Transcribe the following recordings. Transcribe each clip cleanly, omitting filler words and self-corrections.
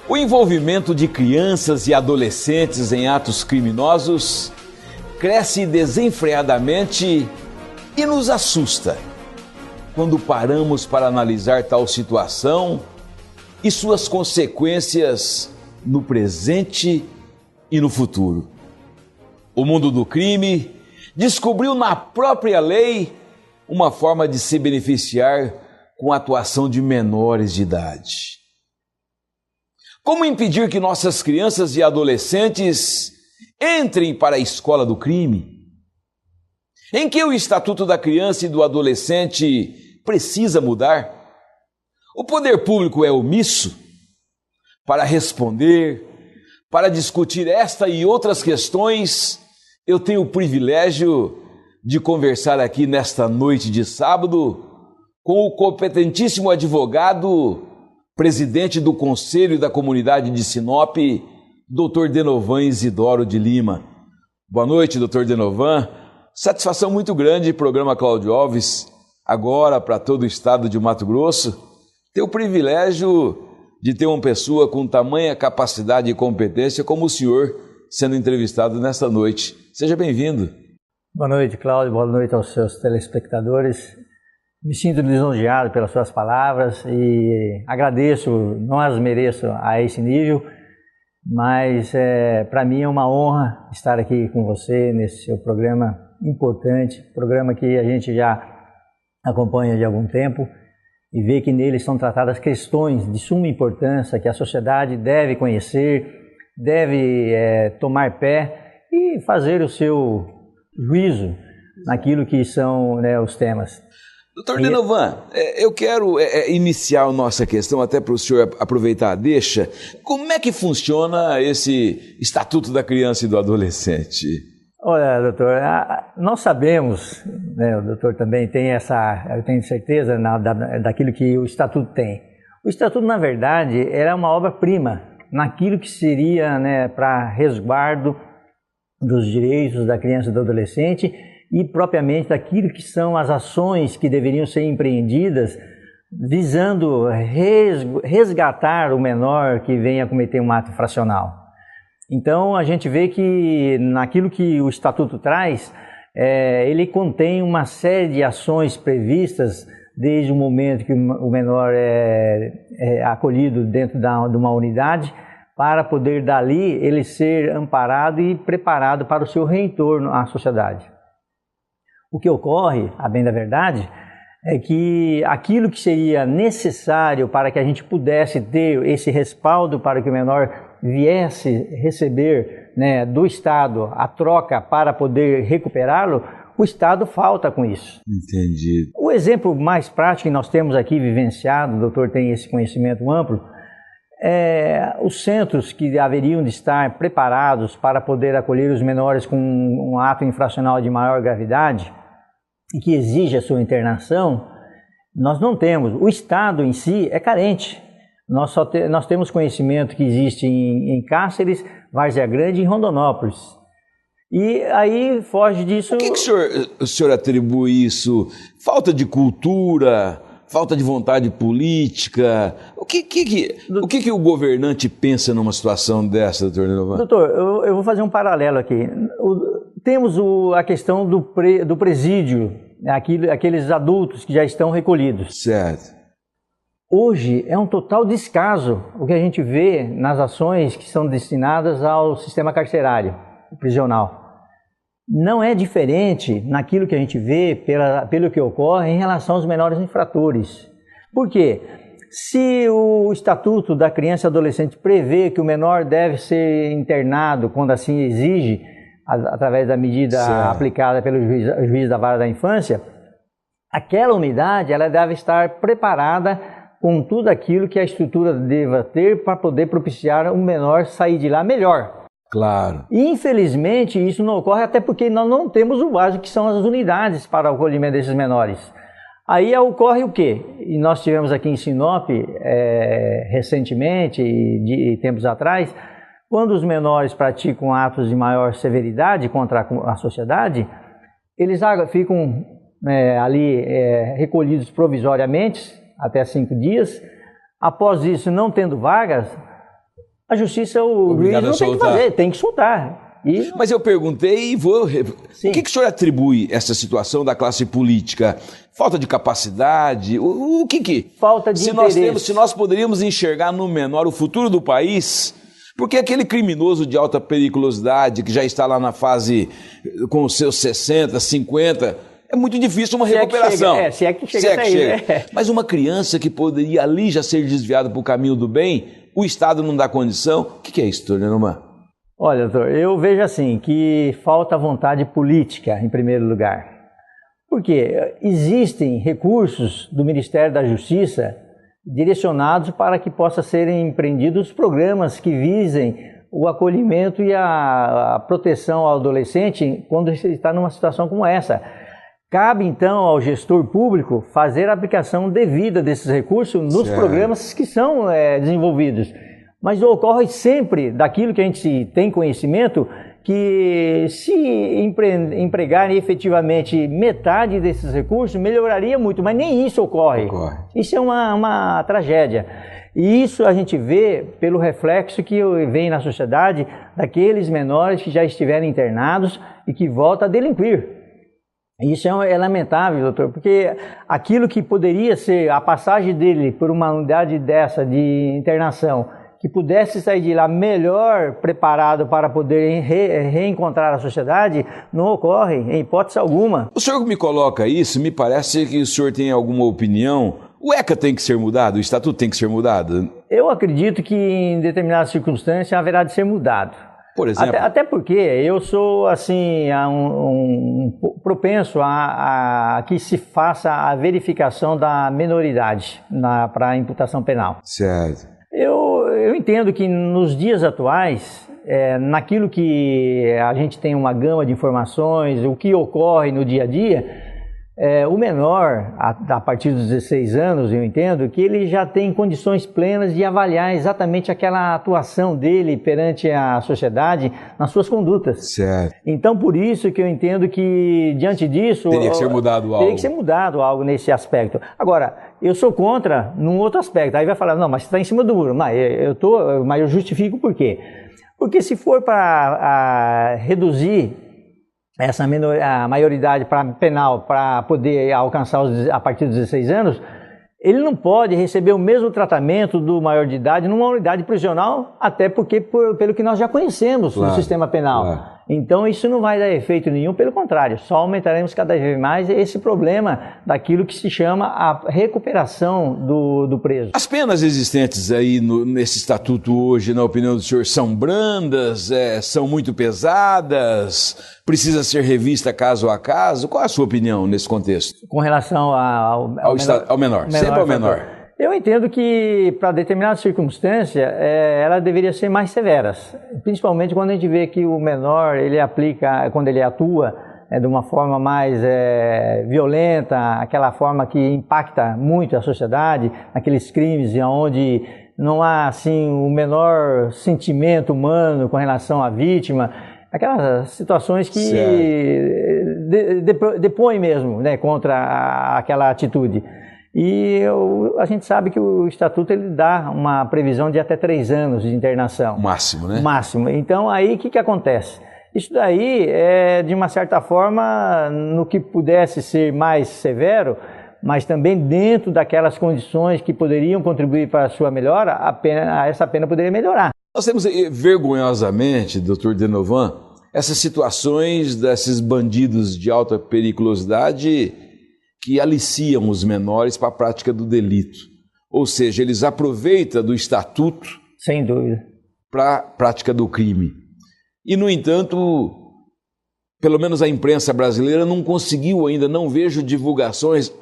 O envolvimento de crianças e adolescentes em atos criminosos cresce desenfreadamente e nos assusta quando paramos para analisar tal situação e suas consequências no presente e no futuro. O mundo do crime descobriu na própria lei uma forma de se beneficiar com a atuação de menores de idade. Como impedir que nossas crianças e adolescentes entrem para a escola do crime? Em que o Estatuto da Criança e do Adolescente precisa mudar? O poder público é omisso? Para responder, para discutir esta e outras questões, eu tenho o privilégio de conversar aqui nesta noite de sábado com o competentíssimo advogado, presidente do Conselho da Comunidade de Sinop, Dr. Denovan Isidoro de Lima. Boa noite, Dr. Denovan. Satisfação muito grande, programa Cláudio Alves, agora para todo o estado de Mato Grosso, ter o privilégio de ter uma pessoa com tamanha capacidade e competência como o senhor sendo entrevistado nesta noite. Seja bem-vindo. Boa noite, Cláudio. Boa noite aos seus telespectadores. Me sinto lisonjeado pelas suas palavras e agradeço, não as mereço a esse nível, mas para mim é uma honra estar aqui com você nesse seu programa importante, programa que a gente já acompanha de algum tempo e vê que nele são tratadas questões de suma importância que a sociedade deve conhecer, deve tomar pé e fazer o seu juízo naquilo que são, né, os temas. Doutor Denovan, eu quero iniciar a nossa questão, até para o senhor aproveitar a deixa. Como é que funciona esse Estatuto da Criança e do Adolescente? Olha, doutor, nós sabemos, né, o doutor também tem eu tenho certeza daquilo que o Estatuto tem. O Estatuto, na verdade, era uma obra-prima naquilo que seria, né, para resguardo dos direitos da criança e do adolescente e propriamente daquilo que são as ações que deveriam ser empreendidas visando resgatar o menor que venha a cometer um ato infracional. Então a gente vê que naquilo que o Estatuto traz, ele contém uma série de ações previstas desde o momento que o menor é acolhido dentro de uma unidade, para poder dali ele ser amparado e preparado para o seu retorno à sociedade. O que ocorre, a bem da verdade, é que aquilo que seria necessário para que a gente pudesse ter esse respaldo para que o menor viesse receber, né, do Estado a troca para poder recuperá-lo, o Estado falta com isso. Entendi. O exemplo mais prático que nós temos aqui vivenciado, o doutor tem esse conhecimento amplo, os centros que haveriam de estar preparados para poder acolher os menores com um ato infracional de maior gravidade e que exige a sua internação, nós não temos. O Estado em si é carente. Nós temos conhecimento que existe em Cáceres, Várzea Grande e em Rondonópolis. E aí foge disso... O que o senhor atribui isso? Falta de cultura? Falta de vontade política? O que o governante pensa numa situação dessa, doutor Denovan? Doutor, eu vou fazer um paralelo aqui. Temos a questão do presídio, aqueles adultos que já estão recolhidos. Certo. Hoje é um total descaso o que a gente vê nas ações que são destinadas ao sistema carcerário, prisional. Não é diferente naquilo que a gente vê pelo que ocorre em relação aos menores infratores. Por quê? Se o Estatuto da Criança e Adolescente prevê que o menor deve ser internado quando assim exige, através da medida aplicada pelo juiz da vara da infância, aquela unidade ela deve estar preparada com tudo aquilo que a estrutura deva ter para poder propiciar o menor sair de lá melhor. Claro. Infelizmente, isso não ocorre até porque nós não temos o básico, que são as unidades para o acolhimento desses menores. Aí ocorre o quê? E nós tivemos aqui em Sinop, recentemente, de tempos atrás, quando os menores praticam atos de maior severidade contra a sociedade, eles ficam ali recolhidos provisoriamente, até 5 dias. Após isso, não tendo vagas, a justiça, o juiz não tem que fazer, tem que soltar. Mas eu perguntei e vou... Sim. O que o senhor atribui essa situação da classe política? Falta de capacidade? O que? Falta de interesse. Se nós poderíamos enxergar no menor o futuro do país, porque aquele criminoso de alta periculosidade que já está lá na fase com os seus 60, 50, é muito difícil uma recuperação. Se é que chega. Mas uma criança que poderia ali já ser desviada para o caminho do bem, o Estado não dá condição. O que é isso, doutor Lindomar? Olha, doutor, eu vejo assim, que falta vontade política, em primeiro lugar. Porque existem recursos do Ministério da Justiça direcionados para que possam serem empreendidos programas que visem o acolhimento e a proteção ao adolescente quando ele está numa situação como essa. Cabe, então, ao gestor público fazer a aplicação devida desses recursos nos programas que são desenvolvidos. Mas ocorre sempre daquilo que a gente tem conhecimento, que se empregarem efetivamente metade desses recursos, melhoraria muito, mas nem isso ocorre. Isso é uma tragédia. E isso a gente vê pelo reflexo que vem na sociedade daqueles menores que já estiveram internados e que voltam a delinquir. Isso é lamentável, doutor, porque aquilo que poderia ser a passagem dele por uma unidade dessa de internação, que pudesse sair de lá melhor preparado para poder reencontrar a sociedade, não ocorre, em hipótese alguma. O senhor me coloca isso, me parece que o senhor tem alguma opinião. O ECA tem que ser mudado? O Estatuto tem que ser mudado? Eu acredito que em determinadas circunstâncias haverá de ser mudado. Por exemplo? Até porque eu sou assim, propenso a que se faça a verificação da menoridade para a imputação penal. Certo. Eu entendo que nos dias atuais, naquilo que a gente tem uma gama de informações, o que ocorre no dia a dia, o menor, a partir dos 16 anos, eu entendo que ele já tem condições plenas de avaliar exatamente aquela atuação dele perante a sociedade nas suas condutas. Certo. Então, por isso que eu entendo que, diante disso... Teria que ser mudado algo. Teria que ser mudado algo nesse aspecto. Agora, eu sou contra num outro aspecto. Aí vai falar, não, mas você está em cima do muro. Mas eu justifico por quê? Porque se for para reduzir a maioridade penal para poder alcançar a partir dos 16 anos, ele não pode receber o mesmo tratamento do maior de idade numa unidade prisional, até porque pelo que nós já conhecemos no sistema penal. Então isso não vai dar efeito nenhum, pelo contrário, só aumentaremos cada vez mais esse problema daquilo que se chama a recuperação do preso. As penas existentes aí nesse estatuto hoje, na opinião do senhor, são brandas, são muito pesadas, precisa ser revista caso a caso? Qual é a sua opinião nesse contexto? Com relação ao menor, sempre ao menor. Eu entendo que, para determinada circunstância, ela deveria ser mais severas. Principalmente quando a gente vê que o menor, quando ele atua de uma forma mais violenta, aquela forma que impacta muito a sociedade, aqueles crimes onde não há, assim, o menor sentimento humano com relação à vítima, aquelas situações que depõem mesmo, né, contra aquela atitude. E a gente sabe que o Estatuto ele dá uma previsão de até 3 anos de internação. Máximo, né? Máximo. Então, aí o que acontece? Isso daí é, de uma certa forma, no que pudesse ser mais severo, mas também dentro daquelas condições que poderiam contribuir para a sua melhora, essa pena poderia melhorar. Nós temos, vergonhosamente, doutor Denovan, essas situações desses bandidos de alta periculosidade que aliciam os menores para a prática do delito. Ou seja, eles aproveitam do estatuto, sem dúvida, para a prática do crime. E, no entanto, pelo menos a imprensa brasileira não conseguiu ainda, não vejo divulgações.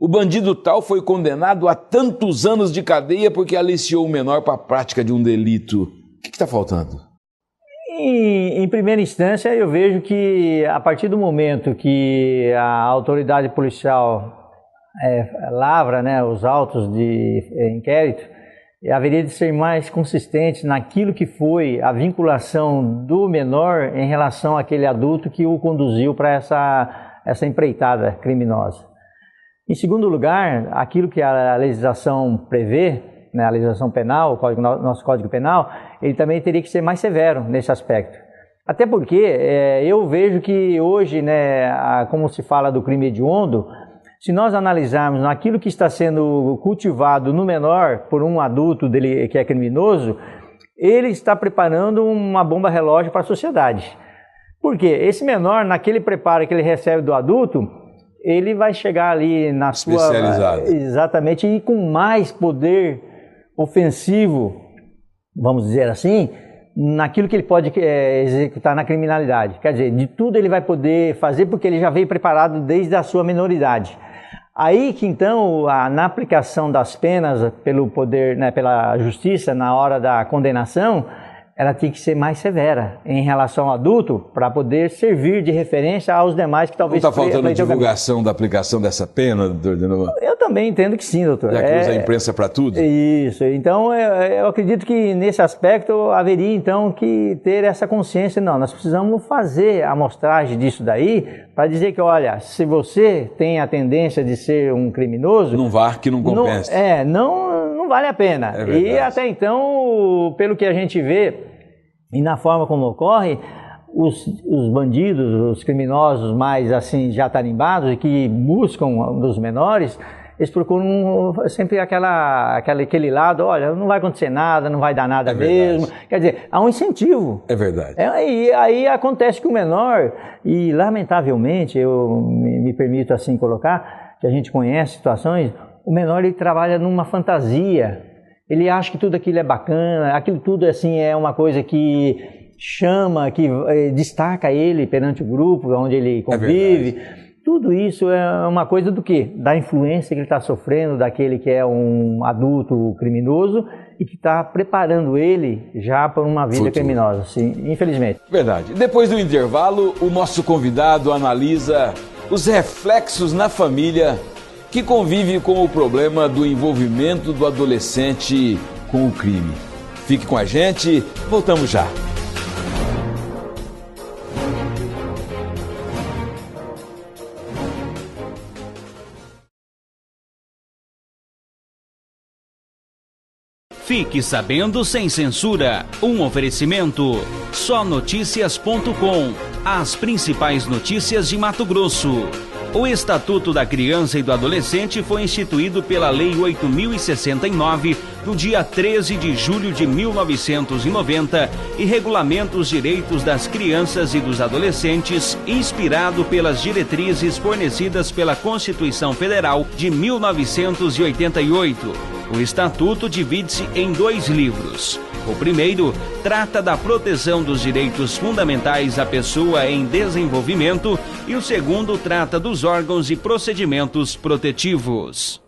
O bandido tal foi condenado a tantos anos de cadeia porque aliciou o menor para a prática de um delito. O que está faltando? Em primeira instância, eu vejo que a partir do momento que a autoridade policial lavra, né, os autos de inquérito, haveria de ser mais consistente naquilo que foi a vinculação do menor em relação àquele adulto que o conduziu para essa empreitada criminosa. Em segundo lugar, aquilo que a legislação prevê, né, a legislação penal, nosso Código Penal, ele também teria que ser mais severo nesse aspecto. Até porque eu vejo que hoje, né, como se fala do crime hediondo, se nós analisarmos naquilo que está sendo cultivado no menor por um adulto dele, que é criminoso, ele está preparando uma bomba relógio para a sociedade. Por quê? Esse menor, naquele preparo que ele recebe do adulto, ele vai chegar ali na sua... Especializado. Exatamente, e com mais poder ofensivo, vamos dizer assim, naquilo que ele pode executar na criminalidade. Quer dizer, de tudo ele vai poder fazer porque ele já veio preparado desde a sua minoridade. Aí que então, na aplicação das penas pelo poder, né, pela justiça, na hora da condenação, ela tem que ser mais severa em relação ao adulto para poder servir de referência aos demais que talvez... Não está faltando divulgação da aplicação dessa pena, doutor de novo? Eu também entendo que sim, doutor. Já que usa a imprensa para tudo? Isso. Então, eu acredito que nesse aspecto haveria então que ter essa consciência. Não, nós precisamos fazer a amostragem disso daí para dizer que, olha, se você tem a tendência de ser um criminoso... Não vá, que não compensa. Não vale a pena. E até então, pelo que a gente vê e na forma como ocorre, os bandidos, os criminosos mais assim já tarimbados e que buscam dos menores, eles procuram sempre aquele lado, olha, não vai acontecer nada, não vai dar nada mesmo. Quer dizer, há um incentivo. É verdade. E aí acontece que o menor, e lamentavelmente, eu me permito assim colocar, que a gente conhece situações, o menor ele trabalha numa fantasia. Ele acha que tudo aquilo é bacana, aquilo tudo assim é uma coisa que chama, que destaca ele perante o grupo onde ele convive. Tudo isso é uma coisa do quê? Da influência que ele está sofrendo daquele que é um adulto criminoso e que está preparando ele já para uma vida criminosa, sim, infelizmente. Verdade. Depois do intervalo, o nosso convidado analisa os reflexos na família que convive com o problema do envolvimento do adolescente com o crime. Fique com a gente, voltamos já. Fique sabendo sem censura. Um oferecimento sonoticias.com. As principais notícias de Mato Grosso. O Estatuto da Criança e do Adolescente foi instituído pela Lei 8.069 no dia 13 de julho de 1990 e regulamenta os direitos das crianças e dos adolescentes, inspirado pelas diretrizes fornecidas pela Constituição Federal de 1988. O Estatuto divide-se em 2 livros. O primeiro trata da proteção dos direitos fundamentais da pessoa em desenvolvimento e o segundo trata dos órgãos e procedimentos protetivos.